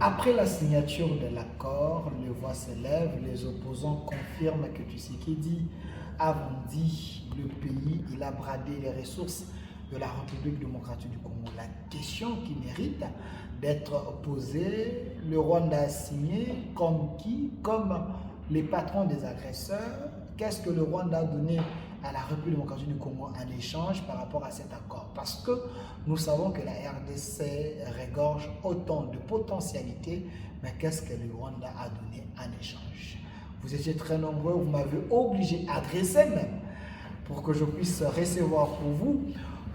Après la signature de l'accord, les voix s'élèvent, les opposants confirment que Tshisekedi a vendu le pays, il a bradé les ressources de la République démocratique du Congo. La question qui mérite d'être posée, le Rwanda a signé comme qui? Comme les patrons des agresseurs. Qu'est-ce que le Rwanda a donné à la République démocratique du Congo en échange par rapport à cet accord? Parce que nous savons que la RDC regorge autant de potentialités, mais qu'est-ce que le Rwanda a donné en échange? Vous étiez très nombreux, vous m'avez obligé à adresser même pour que je puisse recevoir pour vous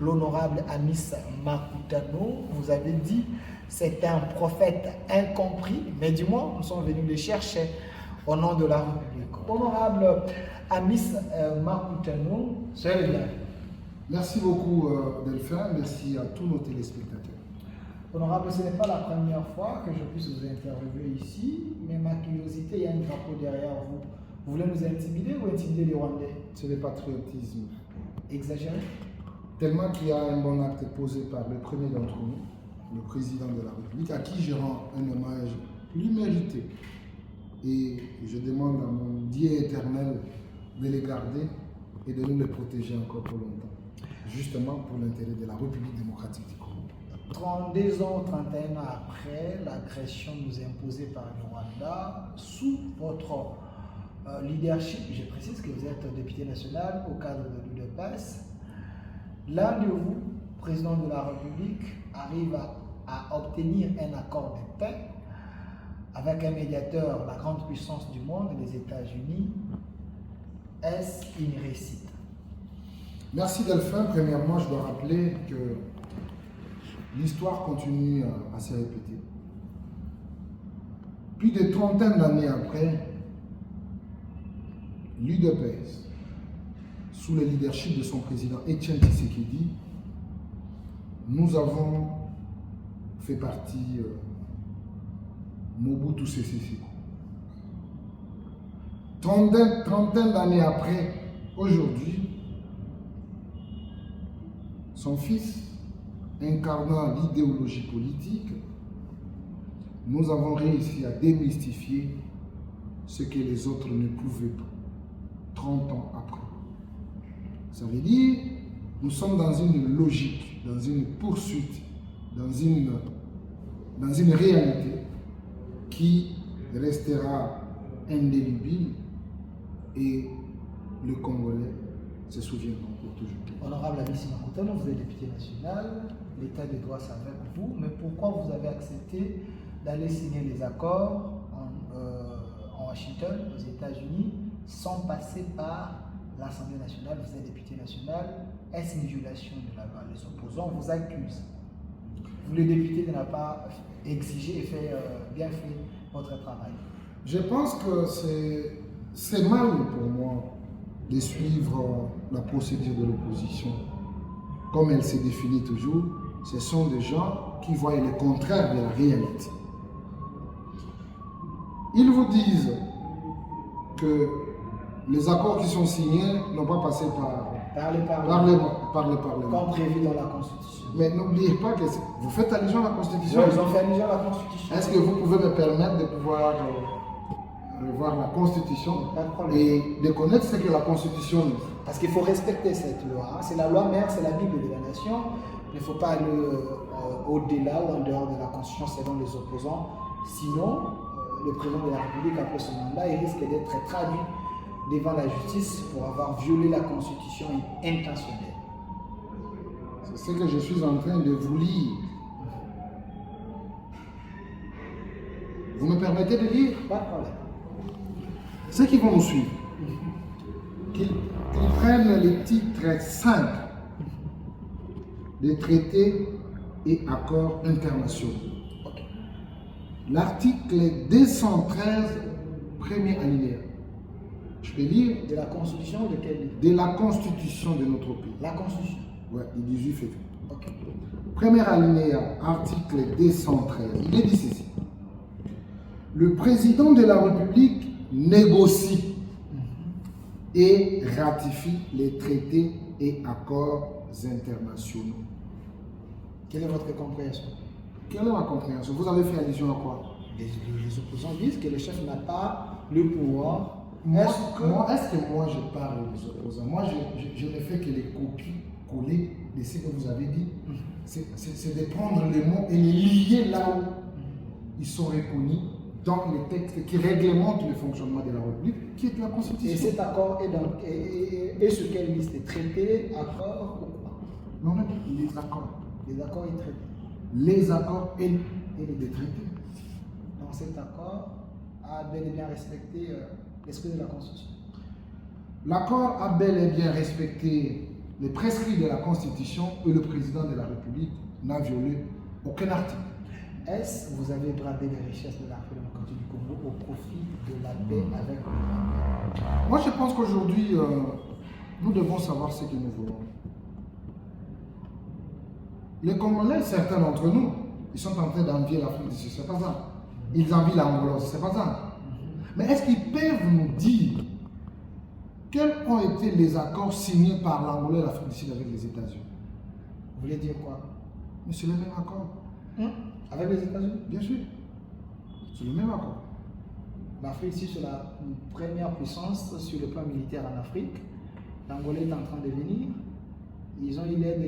l'honorable Amis Makutano. Vous avez dit c'était un prophète incompris, mais du moins nous sommes venus le chercher au nom de la République. Honorable Amis Makutano, soyez bien. Merci beaucoup Delphin, merci à tous nos téléspectateurs. Honorable, ce n'est pas la première fois que je puisse vous interviewer ici, mais ma curiosité, il y a un drapeau derrière vous. Vous voulez nous intimider ou intimider les Rwandais? C'est le patriotisme. Exagéré? Tellement qu'il y a un bon acte posé par le premier d'entre nous, le président de la République, à qui je rends un hommage plus mérité. Et je demande à mon Dieu éternel de les garder et de nous les protéger encore pour longtemps. Justement pour l'intérêt de la République démocratique du Congo. 32 ans, 31 ans après l'agression nous imposée par le Rwanda, sous votre leadership, je précise que vous êtes député national au cadre de l'UDPS, l'un de vous, président de la République, arrive à obtenir un accord de paix avec un médiateur, la grande puissance du monde, les États-Unis. Est-ce une réussite? Merci Delphin. Premièrement, je dois rappeler que l'histoire continue à se répéter. Plus de trentaine d'années après, l'UDPS, sous le leadership de son président Etienne Tshisekedi, nous avons fait partie Mobutu Sese Seko. Trentaine d'années après, aujourd'hui, son fils, incarnant l'idéologie politique, nous avons réussi à démystifier ce que les autres ne pouvaient pas, 30 ans après. Ça veut dire, nous sommes dans une logique, dans une poursuite, dans une réalité qui restera indélébile et le Congolais se souviendront pour toujours. Honorable Amis Makutano, vous êtes député national, l'état de droit c'est avec vous, mais pourquoi vous avez accepté d'aller signer les accords en Washington, aux États-Unis, sans passer par l'Assemblée nationale? Vous êtes député national, est-ce une violation de la loi? Les opposants vous accusent. Vous, le député, n'a pas exigé et bien fait votre travail. Je pense que c'est mal pour moi de suivre la procédure de l'opposition. Comme elle se définit toujours, ce sont des gens qui voient le contraire de la réalité. Ils vous disent que les accords qui sont signés n'ont pas passé par le Parlement. Comme prévu dans la Constitution. Mais n'oubliez pas que vous faites allusion à la Constitution. Oui, ils ont fait allusion à la Constitution. Est-ce que vous pouvez me permettre de pouvoir revoir la Constitution et de connaître ce que la Constitution dit? Parce qu'il faut respecter cette loi. C'est la loi mère, c'est la Bible de la nation. Il ne faut pas aller au-delà ou en dehors de la Constitution selon les opposants. Sinon, le président de la République, après son mandat, il risque d'être traduit devant la justice pour avoir violé la Constitution intentionnelle. C'est ce que je suis en train de vous lire. Vous me permettez de lire? Pas de problème. Ceux qui vont nous suivre, qu'ils prennent les titres simples des traités et accords internationaux. Okay. L'article 213, premier alinéa. Je peux lire? De la Constitution ou de quel livre? De la Constitution de notre pays. La Constitution. Oui, du 18 février. Okay. Premier alinéa, article 213. Il est dit ceci. Le président de la République négocie et ratifie les traités et accords internationaux. Quelle est votre compréhension? Quelle est ma compréhension? Vous avez fait allusion à quoi? Les opposants disent que le chef n'a pas le pouvoir. Est-ce que moi je parle des opposants? Moi je ne fais que les copies-coller de ce que vous avez dit. C'est de prendre les mots et les lier là où ils sont reconnus dans les textes qui réglementent le fonctionnement de la République, qui est la Constitution. Et cet accord est sur quelle liste? Traité, accord ou quoi? Non, les accords. Les accords et traités. Les accords et les traités. Donc cet accord a bel et bien respecté l'esprit de la Constitution. L'accord a bel et bien respecté les prescrits de la Constitution et le président de la République n'a violé aucun article. Est-ce que vous avez bradé les richesses de la République démocratique du Congo au profit de la paix avec le Rwanda? Moi, je pense qu'aujourd'hui, nous devons savoir ce que nous voulons. Les Congolais, certains d'entre nous, ils sont en train d'envier l'Afrique du Sud, c'est pas ça. Ils envient l'Angola, c'est pas ça. Mais est-ce qu'ils peuvent nous dire quels ont été les accords signés par l'Angola et l'Afrique du Sud avec les États-Unis? Vous voulez dire quoi? Mais c'est le même accord. Avec les États-Unis? Bien sûr. C'est le même accord. L'Afrique du Sud, c'est la première puissance sur le plan militaire en Afrique. L'Angola est en train de venir. Ils ont eu l'aide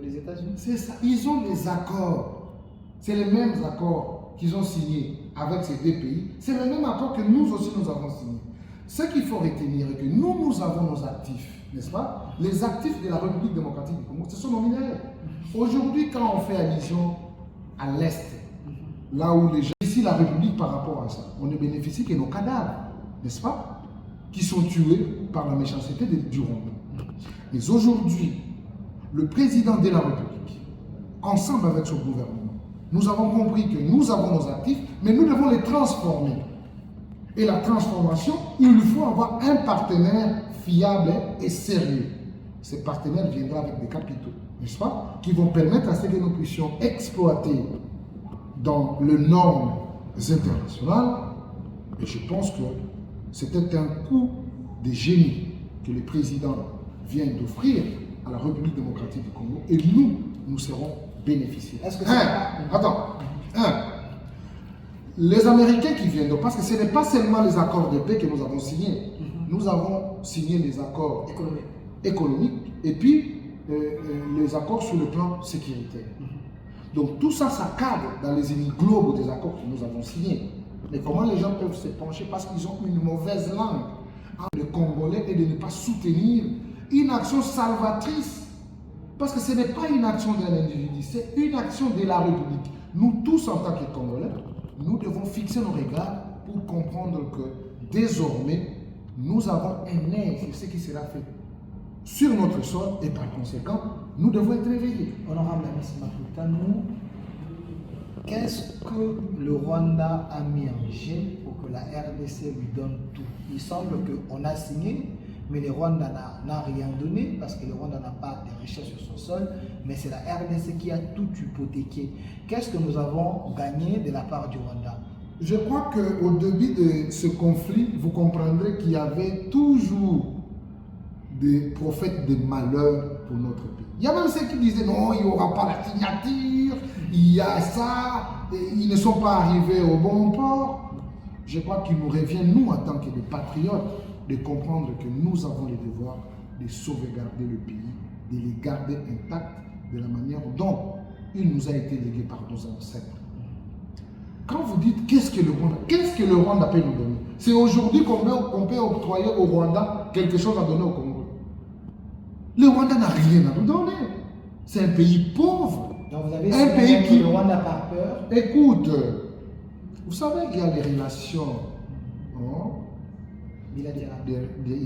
des États-Unis. C'est ça. Ils ont des accords. C'est les mêmes accords qu'ils ont signés avec ces deux pays. C'est le même accord que nous aussi nous avons signé. Ce qu'il faut retenir est que nous avons nos actifs, n'est-ce pas? Les actifs de la République démocratique du Congo, ce sont nos minéraux. Aujourd'hui, quand on fait allusion à l'Est, là où les gens, ici la République par rapport à ça, on ne bénéficie que nos cadavres, n'est-ce pas? Qui sont tués par la méchanceté du Rwanda. Mais aujourd'hui, le président de la République, ensemble avec son gouvernement, nous avons compris que nous avons nos actifs, mais nous devons les transformer. Et la transformation, il faut avoir un partenaire fiable et sérieux. Ce partenaire viendra avec des capitaux, n'est-ce pas? Qui vont permettre à ce que nous puissions exploiter dans les normes internationales. Et je pense que c'était un coup de génie que le président vient d'offrir à la République démocratique du Congo. Et nous serons bénéficiaires. Est-ce que les Américains qui viennent, parce que ce n'est pas seulement les accords de paix que nous avons signés. Nous avons signé les accords économiques et puis les accords sur le plan sécuritaire. Donc tout ça, ça cadre dans les globes des accords que nous avons signés. Mais comment les gens peuvent se pencher parce qu'ils ont une mauvaise langue entre les Congolais et de ne pas soutenir une action salvatrice? Parce que ce n'est pas une action d'un individu, c'est une action de la République. Nous tous en tant que Congolais, nous devons fixer nos regards pour comprendre que désormais, nous avons un œil sur ce qui sera fait sur notre sol et par conséquent, nous devons être réveillés. Honorable M. Maputa, qu'est-ce que le Rwanda a mis en jeu pour que la RDC lui donne tout? Il semble qu'on a signé, mais le Rwanda n'a rien donné parce que le Rwanda n'a pas de richesse sur son sol, mais c'est la RDC qui a tout hypothéqué. Qu'est-ce que nous avons gagné de la part du Rwanda? Je crois qu'au début de ce conflit, vous comprendrez qu'il y avait toujours des prophètes de malheur pour notre pays. Il y a même ceux qui disaient non, il n'y aura pas la signature, il y a ça, ils ne sont pas arrivés au bon port. Je crois qu'il nous revient, nous, en tant que des patriotes, de comprendre que nous avons le devoir de sauvegarder le pays, de les garder intacts de la manière dont il nous a été légué par nos ancêtres. Quand vous dites qu'est-ce que le Rwanda peut nous donner? C'est aujourd'hui qu'on peut octroyer au Rwanda quelque chose à donner au Congo. Le Rwanda n'a rien à nous donner. C'est un pays pauvre. Donc vous avez un pays qui... le Rwanda par peur. Écoute, vous savez qu'il y a des relations. Il y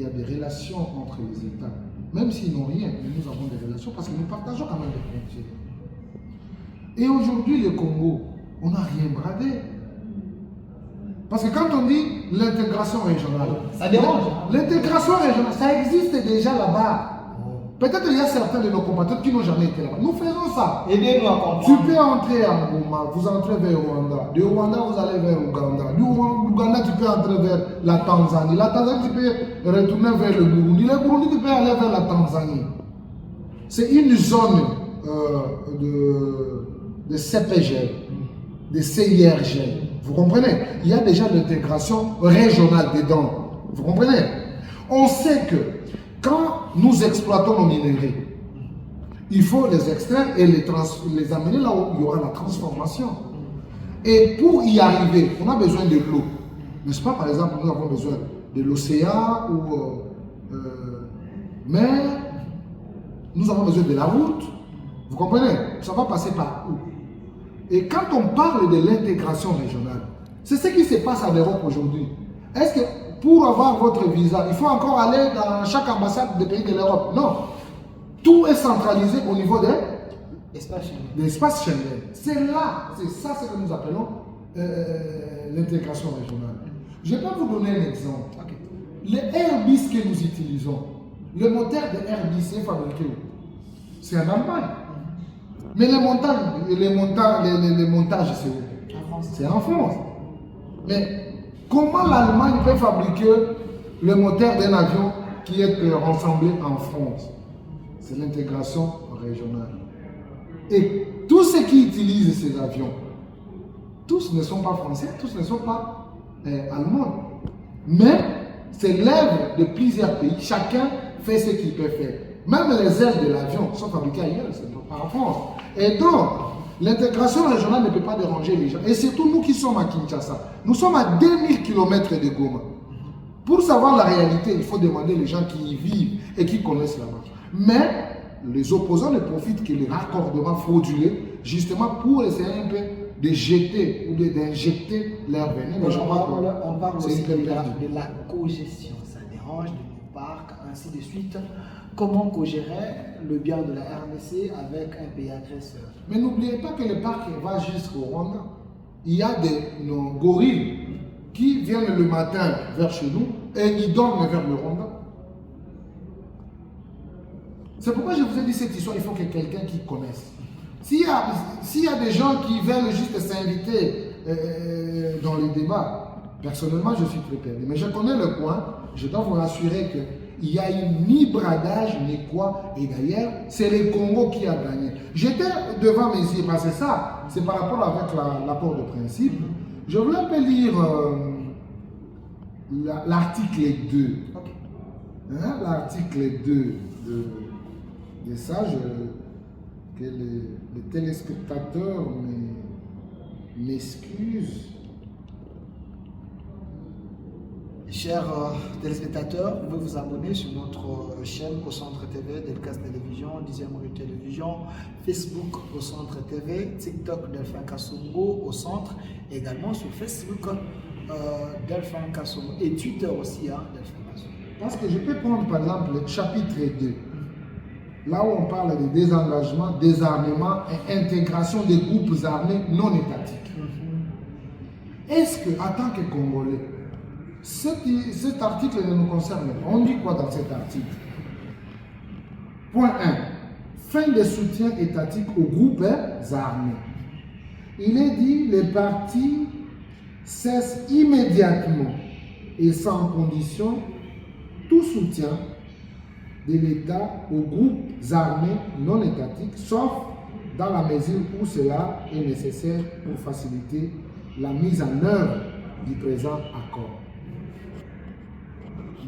a des relations entre les États. Même s'ils n'ont rien, mais nous avons des relations parce que nous partageons quand même des frontières. Et aujourd'hui, le Congo, on n'a rien bradé. Parce que quand on dit l'intégration régionale, ça dérange. L'intégration régionale, ça existe déjà là-bas. Peut-être qu'il y a certains de nos compatriotes qui n'ont jamais été là-bas. Nous faisons ça. Aidez-nous à comprendre. Tu peux entrer en Goma, vous entrez vers Rwanda. Du Rwanda, vous allez vers Ouganda. Du Ouganda, tu peux entrer vers la Tanzanie. La Tanzanie, tu peux retourner vers le Burundi. Le Burundi, tu peux aller vers la Tanzanie. C'est une zone de CPG, de CIRG. Vous comprenez? Il y a déjà l'intégration régionale dedans. Vous comprenez? On sait que quand nous exploitons nos minerais, il faut les extraire et les amener là où il y aura la transformation. Et pour y arriver, on a besoin de l'eau. N'est-ce pas? Par exemple, nous avons besoin de l'océan ou mer. Nous avons besoin de la route. Vous comprenez? Ça va passer par où? Et quand on parle de l'intégration régionale, c'est ce qui se passe en Europe aujourd'hui. Est-ce que pour avoir votre visa, il faut encore aller dans chaque ambassade des pays de l'Europe? Non. Tout est centralisé au niveau de l'espace Schengen. C'est là, c'est ça ce que nous appelons l'intégration régionale. Je peux vous donner un exemple. Okay. Les Airbus que nous utilisons, le moteur de Airbus est fabriqué où? C'est en Allemagne. Mais les montages, c'est où? C'est en France. Mais comment l'Allemagne peut fabriquer le moteur d'un avion qui est rassemblé en France? C'est l'intégration régionale. Et tous ceux qui utilisent ces avions, tous ne sont pas français, tous ne sont pas allemands. Mais c'est l'œuvre de plusieurs pays. Chacun fait ce qu'il peut faire. Même les ailes de l'avion sont fabriquées ailleurs, c'est pas en France. Et donc, l'intégration régionale ne peut pas déranger les gens. Et surtout nous qui sommes à Kinshasa. Nous sommes à 2000 km de Goma. Pour savoir la réalité, il faut demander les gens qui y vivent et qui connaissent là-bas. Mais les opposants ne profitent que les raccordements frauduleux, justement pour essayer un peu de jeter ou d'injecter leur venin. On parle aussi de la co-gestion. Ça dérange de nos parcs, ainsi de suite. Comment co-gérer le bien de la RDC avec un pays agresseur? Mais n'oubliez pas que le parc va jusqu'au Rwanda. Il y a nos gorilles qui viennent le matin vers chez nous et ils dorment vers le Rwanda. C'est pourquoi je vous ai dit cette histoire, il faut que quelqu'un qui connaisse. S'il y a des gens qui veulent juste s'inviter dans les débats, personnellement je suis très perdu. Mais je connais le coin, je dois vous rassurer qu'il n'y a eu ni bradage, ni quoi. Et d'ailleurs, c'est le Congo qui a gagné. J'étais devant mes yeux, parce que ça, c'est par rapport avec l'accord de principe. Je voulais un peu lire l'article 2. Okay. Hein, l'article 2 de ça, que les téléspectateurs m'excusent. Chers téléspectateurs, vous pouvez vous abonner sur notre chaîne Au Centre TV, Delcas Télévision, 10e rue Télévision, Facebook Au Centre TV, TikTok Delphin Kassongo Au Centre, également sur Facebook Delphin Kassongo et Twitter aussi, Delphin Kassongo. Parce que je peux prendre par exemple le chapitre 2, là où on parle de désengagement, désarmement et intégration des groupes armés non étatiques. Est-ce que, en tant que Congolais, cet article ne nous concerne pas? On dit quoi dans cet article? Point 1. Fin de soutien étatique aux groupes armés. Il est dit les partis cessent immédiatement et sans condition tout soutien de l'État aux groupes armés non étatiques, sauf dans la mesure où cela est nécessaire pour faciliter la mise en œuvre du présent accord.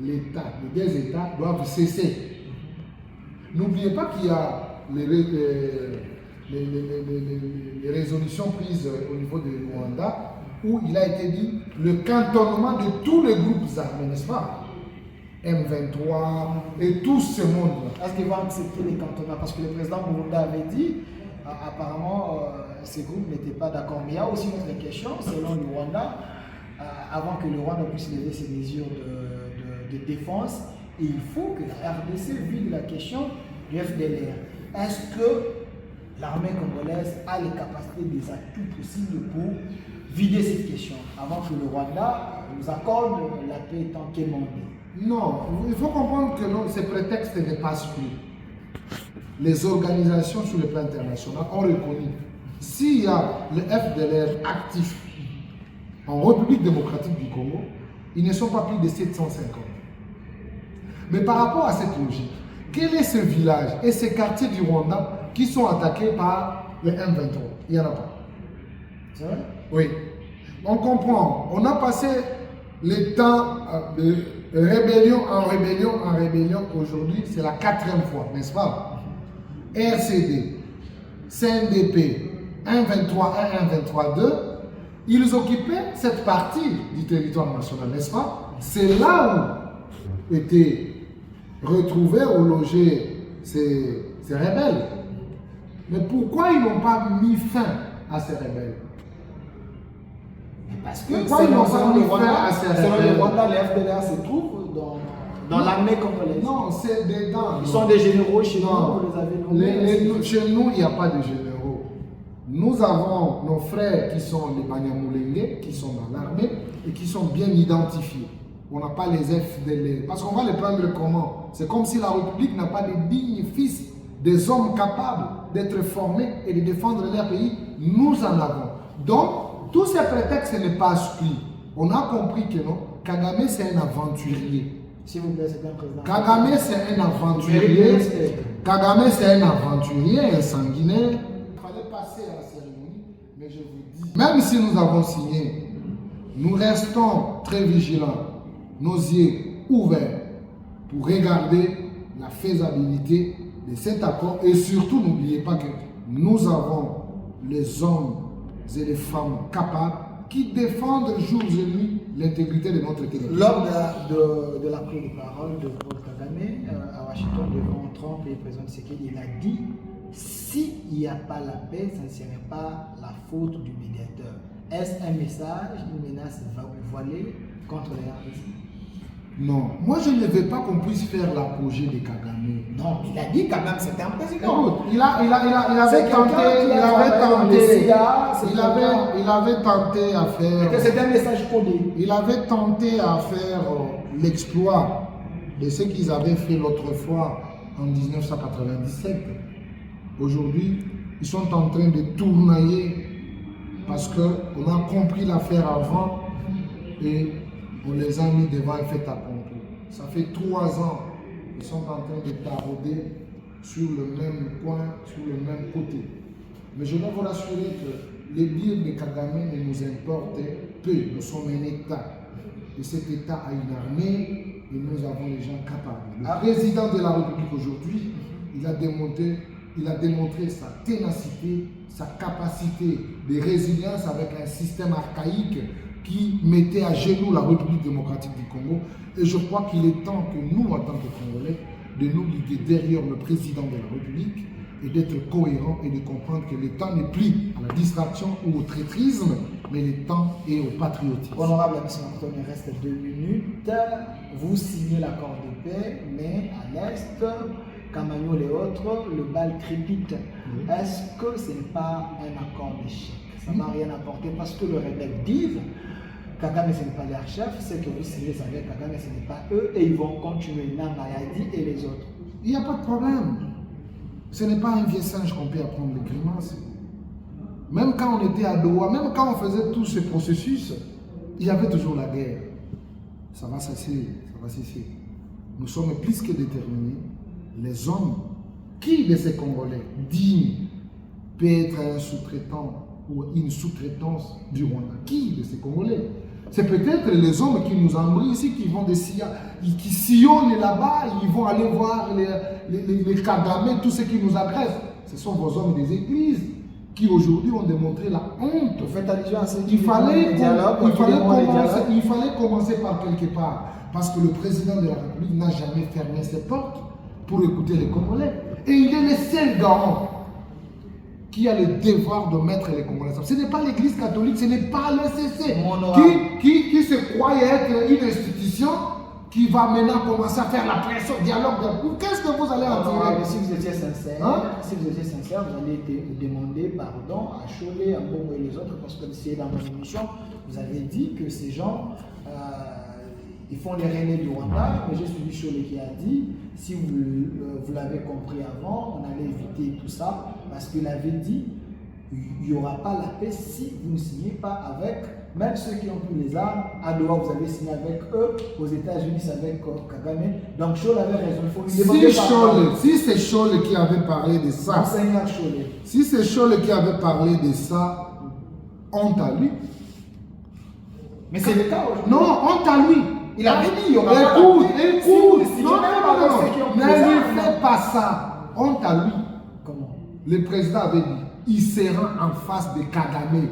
L'État, les deux États doivent cesser. N'oubliez pas qu'il y a les résolutions prises au niveau de Rwanda où il a été dit le cantonnement de tous les groupes armés, n'est-ce pas? M23 et tout ce monde-là. Est-ce qu'ils vont accepter les cantonnements? Parce que le président Burunda avait dit, apparemment, ces groupes n'étaient pas d'accord. Mais il y a aussi une autre question, selon le Rwanda, avant que le Rwanda puisse lever ses mesures de défense, il faut que la RDC vide la question du FDLR. Est-ce que l'armée congolaise a les capacités, des atouts possibles pour vider cette question avant que le Rwanda nous accorde la paix tant qu'aimantée? Non, il faut comprendre que non, ces prétextes ne passent plus. Les organisations sur le plan international ont reconnu s'il y a le FDLR actif en République démocratique du Congo, ils ne sont pas plus de 750. Mais par rapport à cette logique, quel est ce village et ces quartiers du Rwanda qui sont attaqués par le M23? Il n'y en a pas. C'est vrai? Oui. On comprend. On a passé le temps de rébellion en rébellion en rébellion. Aujourd'hui, c'est la 4e fois, n'est-ce pas? RCD, CNDP, 1-23-1, 1-23-2, ils occupaient cette partie du territoire national, n'est-ce pas? C'est là où étaient retrouvés ou logés ces rebelles. Mais pourquoi ils n'ont pas mis fin à ces rebelles? Parce que pourquoi ils n'ont pas mis fin à ces rebelles? Selon le Rwanda, les FDLR se trouvent dans l'armée congolaise. Non, c'est des dents. Ils sont des généraux chez nous, vous les avez nommés. Chez nous, il n'y a pas de généraux. Nous avons nos frères qui sont les Banyamulenge, qui sont dans l'armée et qui sont bien identifiés. On n'a pas les FDLR. Parce qu'on va les prendre comment? C'est comme si la République n'a pas de dignes fils, des hommes capables d'être formés et de défendre leur pays. Nous en avons. Donc, tous ces prétextes n'est pas assoupi. On a compris que non, Kagame c'est un aventurier. S'il vous plaît, c'est un président. Kagame c'est un aventurier. Kagame c'est un aventurier, un sanguinaire. Il fallait passer à la cérémonie, mais je vous dis, même si nous avons signé, nous restons très vigilants, nos yeux ouverts pour regarder la faisabilité de cet accord. Et surtout, n'oubliez pas que nous avons les hommes et les femmes capables qui défendent jour et nuit l'intégrité de notre territoire. Lors de la prise de parole de Paul Kagame à Washington devant Trump et le président Tshisekedi, il a dit s'il n'y a pas la paix, ça ne serait pas la faute du médiateur. Est-ce un message, une menace voilée contre les RDC? Non, moi je ne veux pas qu'on puisse faire l'apogée de Kagame. Non, il a dit quand même c'était un président. Écoute, il avait tenté à faire. C'était un message codé. Il avait tenté à faire l'exploit de ce qu'ils avaient fait l'autre fois en 1997. Aujourd'hui, ils sont en train de tournoyer parce qu'on a compris l'affaire avant et on les a mis devant un fait accompli. Ça fait 3 ans qu'ils sont en train de tarauder sur le même coin, sur le même côté. Mais je dois vous rassurer que les dires de Kagame ne nous importent peu. Nous sommes un État. Et cet État a une armée et nous avons les gens capables. Le président de la République aujourd'hui, il a démontré sa ténacité, sa capacité de résilience avec un système archaïque qui mettait à genoux la République démocratique du Congo. Et je crois qu'il est temps que nous, en tant que Congolais, de nous liguer derrière le président de la République et d'être cohérents et de comprendre que le temps n'est plus à la distraction ou au traîtrisme, mais le temps est au patriotisme. Honorable M. Antoine, il reste 2 minutes. Vous signez l'accord de paix, mais à l'Est, Camagnol et autres, le bal crépite. Oui. Est-ce que ce n'est pas un accord d'échec? Ça n'a rien apporté parce que le rebelle dit Kagame ce n'est pas leur chef, c'est que vous signez avec Kagame ce n'est pas eux et ils vont continuer la maladie et les autres. Il n'y a pas de problème. Ce n'est pas un vieux singe qu'on peut apprendre les grimaces. Même quand on était à Doha, même quand on faisait tout ce processus, il y avait toujours la guerre. Ça va cesser, ça va cesser. Nous sommes plus que déterminés. Les hommes, qui de ces Congolais dignes peut être un sous-traitant ou une sous-traitance du Rwanda? Qui de ces Congolais? C'est peut-être les hommes qui nous ennuient ici, qui vont qui sillonnent là-bas, ils vont aller voir les Kagame, tous ceux qui nous agressent. Ce sont vos hommes des églises qui aujourd'hui ont démontré la honte. Vous faites allusion à ce il fallait commencer par quelque part. Parce que le président de la République n'a jamais fermé ses portes pour écouter les Congolais. Et il est le seul garant qui a le devoir de mettre les Congolais. Ce n'est pas l'Église catholique, ce n'est pas l'ECC qui se croit être une institution qui va maintenant commencer à faire la pression, dialogue. Qu'est-ce que vous allez en tirer? Si vous étiez sincère, vous allez demander pardon à Cholet, à Mbongo et les autres, parce que c'est dans mon émission, vous avez dit que ces gens ils font les Rennais du Rwanda, mais j'ai suivi Cholet qui a dit, si vous l'avez compris avant, on allait éviter tout ça, parce qu'il avait dit, il n'y aura pas la paix si vous ne signez pas avec, même ceux qui ont pris les armes, à Doha vous avez signé avec eux, aux États-Unis c'est avec Kagame, donc Cholet avait raison, il faut lui demander si c'est Cholet qui avait parlé de ça, si c'est Cholet qui avait parlé de ça, honte à lui. Mais c'est le cas aujourd'hui. Non, honte à lui. Il avait dit, il y aura pas écoute, la paix. écoute, Si non, je n'avais pas non, ceux qui ont ne pris ça, lui non. fais pas ça. Honte à lui. Comment? Le président avait dit, il sera en face de Kagame.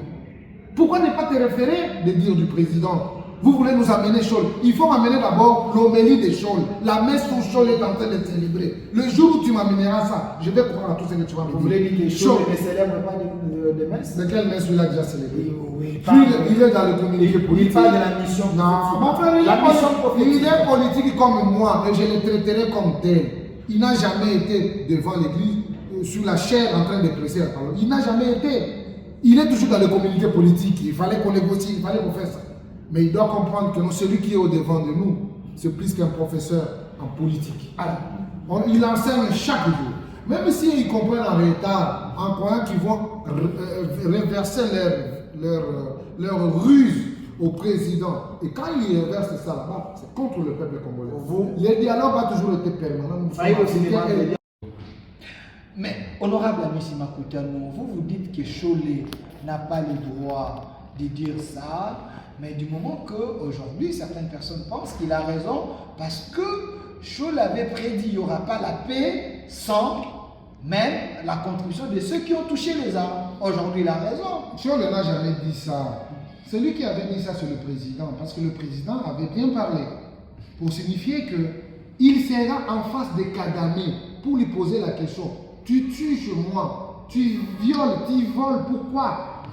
Pourquoi ne pas te référer de dire du président? Vous voulez nous amener Chol. Il faut m'amener d'abord l'homélie de Chol. La messe où Chol est en train de célébrer. Le jour où tu m'amèneras ça, je vais croire à tout ce que tu vas me dire. Vous voulez dire que Chol ne célèbre pas de messe? De quelle messe il a déjà célébré? Oui, Il est dans le communiqué politique. Il parle de la mission Non, prophétique. mon frère, il est politique comme moi, et je le traiterai comme tel. Il n'a jamais été devant l'église, sur la chair, en train de presser la parole. Il n'a jamais été. Il est toujours dans le communiqué politique. Il fallait qu'on négocie, il fallait qu'on fasse ça. Mais il doit comprendre que non, celui qui est au devant de nous, c'est plus qu'un professeur en politique. Alors, il enseigne chaque jour. Même s'ils comprennent en retard, en croyant qu'ils vont reverser leur ruse au président. Et quand ils reversent ça là-bas, c'est contre le peuple congolais. Le dialogue a toujours été permanent. Mais, honorable ami Simakutano, vous dites que Cholet n'a pas le droit de dire ça, mais du moment qu'aujourd'hui, certaines personnes pensent qu'il a raison, parce que Cholet avait prédit qu'il n'y aura pas la paix sans même la contribution de ceux qui ont touché les armes. Aujourd'hui, il a raison. Cholet n'a jamais dit ça. Celui qui avait dit ça, c'est le président, parce que le président avait bien parlé, pour signifier qu'il sera en face de Kagame, pour lui poser la question. Tu tues chez moi, tu violes, tu voles, pourquoi?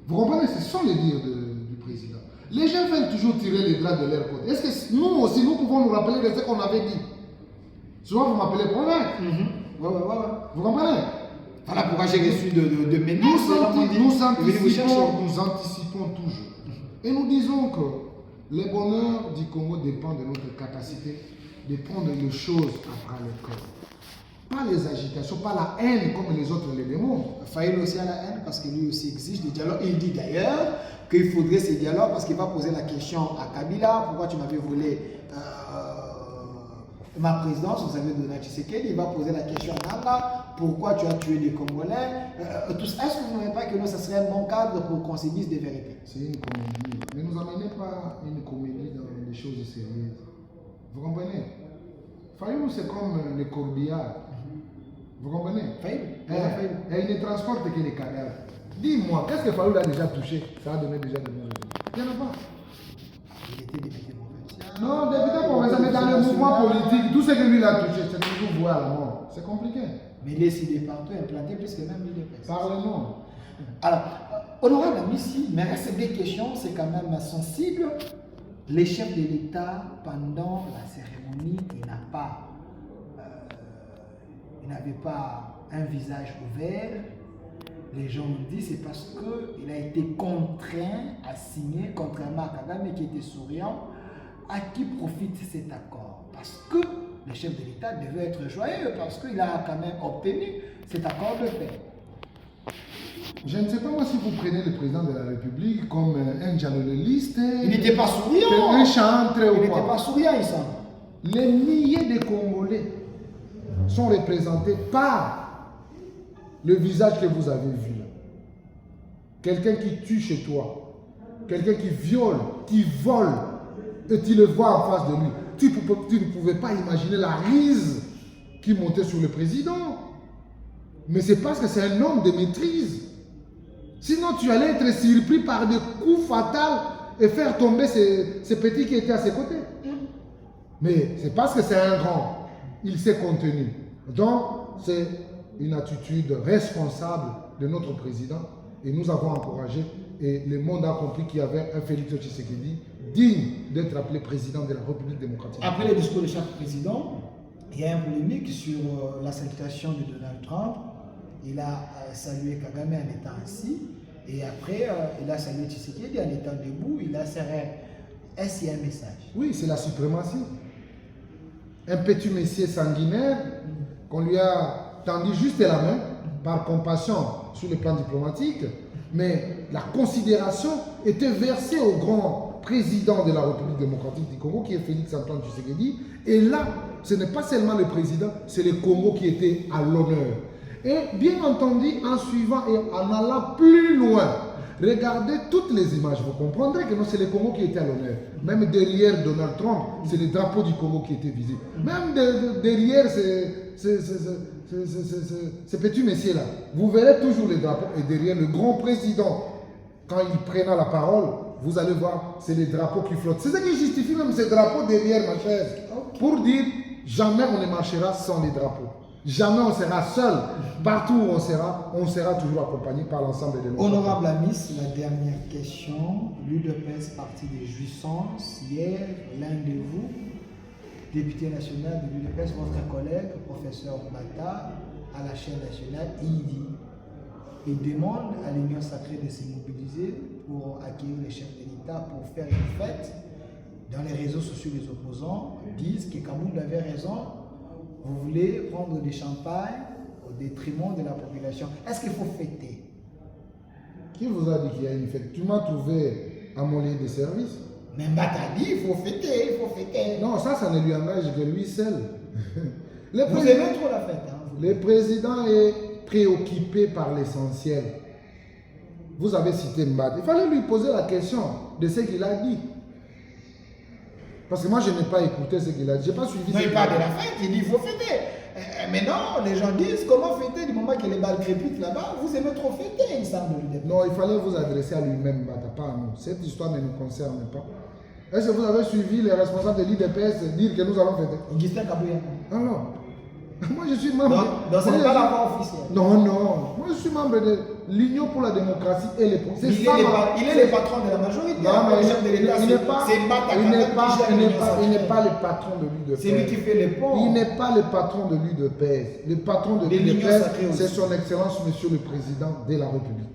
Vous comprenez? Ce sont les dires du président. Les gens veulent toujours tirer les draps de leur côté. Est-ce que nous aussi, nous pouvons nous rappeler de ce qu'on avait dit? Souvent, vous m'appelez prophète. Ouais. Vous comprenez? Voilà pourquoi j'ai reçu de menaces. Nous anticipons toujours. Et nous disons que le bonheur du Congo dépend de notre capacité de prendre les choses à bras le corps. Pas les agitations, pas la haine comme les autres les démontrent. Faïl aussi a la haine parce que lui aussi exige des dialogues. Il dit d'ailleurs qu'il faudrait ces dialogues parce qu'il va poser la question à Kabila, pourquoi tu m'avais volé ma présidence, vous avez donné à Tshisekedi, il va poser la question à Nanga, pourquoi tu as tué les Congolais. Est-ce que vous n'avez pas que nous, ça serait un bon cadre pour qu'on se dise des vérités? C'est une comédie. Ne nous amenez pas une comédie dans des choses sérieuses. Vous comprenez? Fayou, c'est comme les corbillards. Vous comprenez? Et il ne transporte que les cadavres. Dis-moi, qu'est-ce que Fayou a déjà touché? Ça a donné déjà de bons résultats. Il n'y en a pas. Il était député provincial. Non, député provincial, mais dans le mouvement politique, tout ce que lui a touché, c'est toujours voué à la mort. C'est compliqué. Mais il est si partout implanté plus que même l'UDPS. Parlez-nous. Alors, honorable ami, si, mais reste des questions, c'est quand même sensible. Les chefs de l'État, pendant la cérémonie, il n'avait pas un visage ouvert. Les gens ont dit c'est parce qu'il a été contraint à signer, contrairement à Kagame qui était souriant. À qui profite cet accord? Parce que le chef de l'État devait être joyeux, parce qu'il a quand même obtenu cet accord de paix. Je ne sais pas moi si vous prenez le président de la République comme un journaliste. Il n'était pas souriant. Un chantre ou quoi. Il n'était pas souriant, il semble. Les milliers de Congolais sont représentés par le visage que vous avez vu là. Quelqu'un qui tue chez toi, quelqu'un qui viole, qui vole, et tu le vois en face de lui. Tu ne pouvais pas imaginer la rise qui montait sur le président. Mais c'est parce que c'est un homme de maîtrise. Sinon, tu allais être surpris par des coups fatals et faire tomber ces petits qui étaient à ses côtés. Mais c'est parce que c'est un grand. Il s'est contenu. Donc, c'est une attitude responsable de notre président. Et nous avons encouragé, et le monde a compris qu'il y avait un Félix Tshisekedi digne d'être appelé président de la République démocratique. Après le discours de chaque président, il y a une polémique sur la salutation de Donald Trump. Il a salué Kagame en étant assis. Et après, il a salué Tshisekedi en étant debout. Il a serré. Est-ce qu'il y a un message? Oui, c'est la suprématie. Un petit messier sanguinaire qu'on lui a tendu juste la main par compassion sur le plan diplomatique, mais la considération était versée au grand président de la République démocratique du Congo, qui est Félix Antoine Tshisekedi. Et là, ce n'est pas seulement le président, c'est le Congo qui était à l'honneur. Et bien entendu, en suivant et en allant plus loin, Regardez toutes les images, vous comprendrez que non, c'est le Congo qui était à l'honneur. Même derrière Donald Trump, c'est le drapeau du Congo qui était visé. Même derrière ces petits messieurs-là, vous verrez toujours les drapeaux. Et derrière le grand président, quand il prendra la parole, vous allez voir, c'est les drapeaux qui flottent. C'est ça qui justifie même ces drapeaux derrière ma chaise. Pour dire, jamais on ne marchera sans les drapeaux. Jamais on sera seul. Partout où on sera toujours accompagné par l'ensemble des nos Honorable Amis, la dernière question. L'UDPS parti des jouissances. Hier, l'un de vous, député national de l'UDPS, votre collègue, professeur Mata, à la chaîne nationale, il dit et demande à l'Union sacrée de se mobiliser pour accueillir les chefs de l'État pour faire une fête. Dans les réseaux sociaux, les opposants disent que Kabound avait raison. Vous voulez prendre des champagnes au détriment de la population. Est-ce qu'il faut fêter? Qui vous a dit qu'il y a une fête? Tu m'as trouvé à mon lieu de service. Mais Mbata dit il faut fêter, il faut fêter. Non, ça ne lui engage que lui seul. Vous aimez trop la fête. Hein, le président est préoccupé par l'essentiel. Vous avez cité Mbata. Il fallait lui poser la question de ce qu'il a dit. Parce que moi, je n'ai pas écouté ce qu'il a dit. Je n'ai pas suivi. Non, il parle de la fête, il dit il faut fêter. Mais non, les gens disent comment fêter du moment que les balles crépitent là-bas. Vous aimez trop fêter, il semble. Non, il fallait vous adresser à lui-même, Mbata, pas à nous. Cette histoire ne nous concerne pas. Est-ce que vous avez suivi les responsables de l'IDPS dire que nous allons fêter? Augustin Kabouya. Ah non. Moi, je suis membre. Non, ce n'est pas la voix officielle. Non, non. Moi, je suis membre de l'Union pour la démocratie et les il est le patron de la majorité. Non, mais il n'est pas le patron de l'UDPS. C'est lui qui fait les ponts. Il n'est pas le patron de l'UDPS. Le patron de l'UDPS, c'est son Excellence, Monsieur le Président de la République.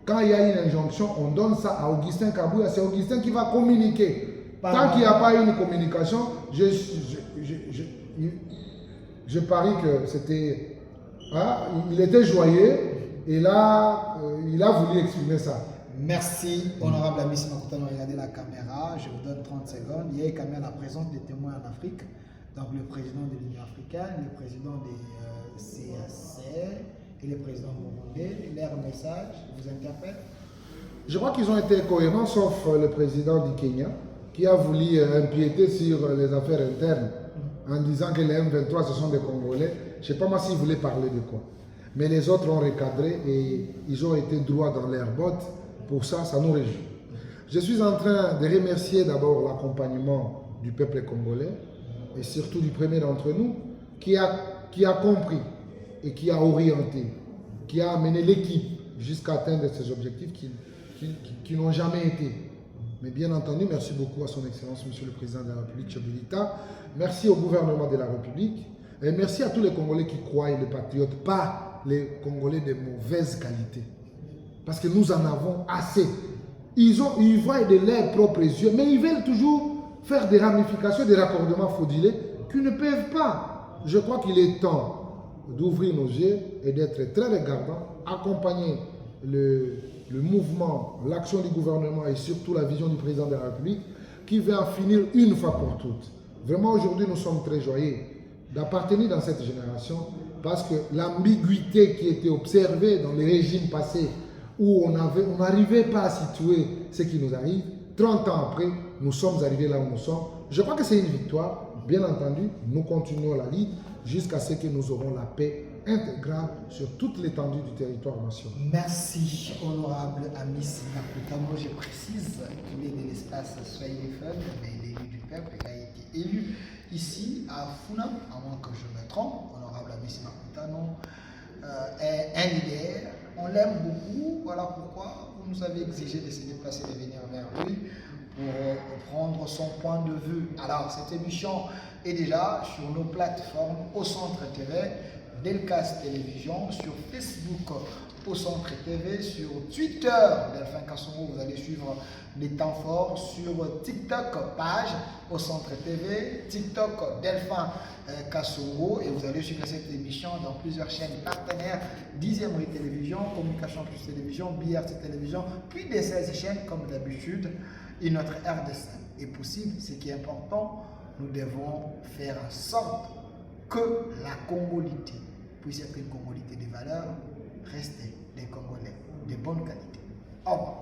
Quand il y a une injonction, on donne ça à Augustin Kabouya. C'est Augustin qui va communiquer. Tant qu'il n'y a pas une communication, je parie que c'était... Hein, il était joyeux et là, il a voulu exprimer ça. Merci, honorable ami Simakutano, regardez la caméra. Je vous donne 30 secondes. Il y a quand même la présence des témoins en Afrique. Donc le président de l'Union africaine, le président des CAC et le président burundais. Leur message vous interpelle? Je crois qu'ils ont été cohérents, sauf le président du Kenya, qui a voulu empiéter sur les affaires internes en disant que les M23 ce sont des Congolais. Je ne sais pas moi s'ils voulaient parler de quoi. Mais les autres ont recadré et ils ont été droits dans leurs bottes. Pour ça, ça nous réjouit. Je suis en train de remercier d'abord l'accompagnement du peuple congolais et surtout du premier d'entre nous qui a compris et qui a orienté, qui a amené l'équipe jusqu'à atteindre ces objectifs qui n'ont jamais été. Mais bien entendu, merci beaucoup à son Excellence, Monsieur le Président de la République, chef de l'État. Merci au gouvernement de la République. Et merci à tous les Congolais qui croient et les patriotes, pas les Congolais de mauvaise qualité. Parce que nous en avons assez. Ils voient de leurs propres yeux, mais ils veulent toujours faire des ramifications, des raccordements frauduleux qu'ils ne peuvent pas. Je crois qu'il est temps d'ouvrir nos yeux et d'être très regardants, accompagner le mouvement, l'action du gouvernement et surtout la vision du président de la République qui veut en finir une fois pour toutes. Vraiment, aujourd'hui, nous sommes très joyeux d'appartenir dans cette génération parce que l'ambiguïté qui était observée dans les régimes passés où on n'arrivait pas à situer ce qui nous arrive, 30 ans après, nous sommes arrivés là où nous sommes. Je crois que c'est une victoire. Bien entendu, nous continuons la lutte jusqu'à ce que nous aurons la paix intégrale sur toute l'étendue du territoire national. Merci, honorable ami Simakutano. Je précise qu'il est de l'espace Soyez Fun, mais l'élu du peuple, il a été élu ici à Funa, à moins que je me trompe. Honorable ami Simakutano est un leader. On l'aime beaucoup. Voilà pourquoi vous nous avez exigé de se déplacer, de venir vers lui pour prendre son point de vue. Alors, cette émission est déjà sur nos plateformes au Centre TV, Delcas Télévision, sur Facebook au Centre TV, sur Twitter, Delphin Kassongo, vous allez suivre les temps forts, sur TikTok, page au Centre TV, TikTok Delphin Kassongo, et vous allez suivre cette émission dans plusieurs chaînes partenaires, 10e Rue Télévision, Communication Plus Télévision, BRT Télévision, puis des 16 chaînes comme d'habitude, et notre RDC est possible. Ce qui est important, nous devons faire en sorte que la congolité puisse être une congolité de valeur, rester des Congolais de bonne qualité. Au revoir.